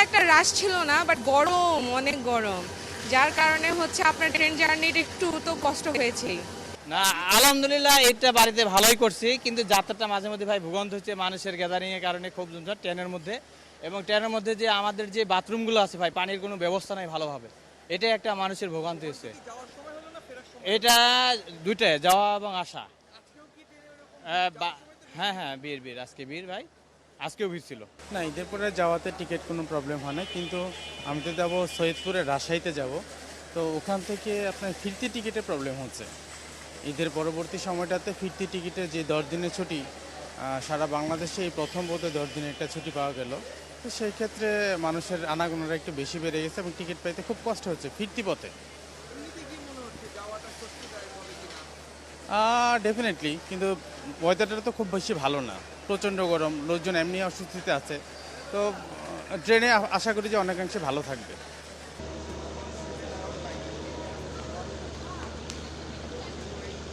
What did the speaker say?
একটা রাশ ছিল না, বাট গরম, অনেক গরম, যার কারণে হচ্ছে আপনার ট্রেন জার্নিটা একটু তো কষ্ট হয়েছেই। না, আলহামদুলিল্লাহ এটা বাড়িতে ভালোই করছি, কিন্তু যাত্রাটা মাঝে মধ্যে ভাই ভোগান্তি হচ্ছে মানুষের গ্যাদারিং এর কারণে, খুব ঝঞ্ঝাট ট্রেনের মধ্যে। এবং ট্রেনের মধ্যে যে আমাদের যে বাথরুমগুলো আছে ভাই, পানির কোনো ব্যবস্থা নাই ভালোভাবে, এটাই একটা মানুষের ভোগান্তি হচ্ছে। এটা দুইটাই, যাওয়া এবং আসা। হ্যাঁ হ্যাঁ, বীর বীর আজকে বীর ভাই, আজকেও ভিড় ছিল। না, ঈদের পরে যাওয়াতে টিকিট কোনো প্রবলেম হয় না, কিন্তু আমি তো যাবো সৈয়দপুরে, রাজশাহীতে যাব। তো ওখান থেকে আপনার ফিরতি টিকিটে প্রবলেম হচ্ছে। ঈদের পরবর্তী সময়টাতে ফিরতি টিকিটের যে 10 দিনের ছুটি, সারা বাংলাদেশে এই প্রথম বোধহয় 10 দিনের একটা ছুটি পাওয়া গেল। তো সেই ক্ষেত্রে মানুষের আনাগোনাটা একটু বেশি বেড়ে গেছে এবং টিকিট পাইতে খুব কষ্ট হচ্ছে ফিরতি পথে। ডেফিনেটলি, কিন্তু ওয়েদারটা তো খুব বেশি ভালো না, প্রচণ্ড গরম, লোকজন এমনি অস্বস্তিতে আছে। তো ট্রেনে আশা করি যে অনেকাংশে ভালো থাকবে।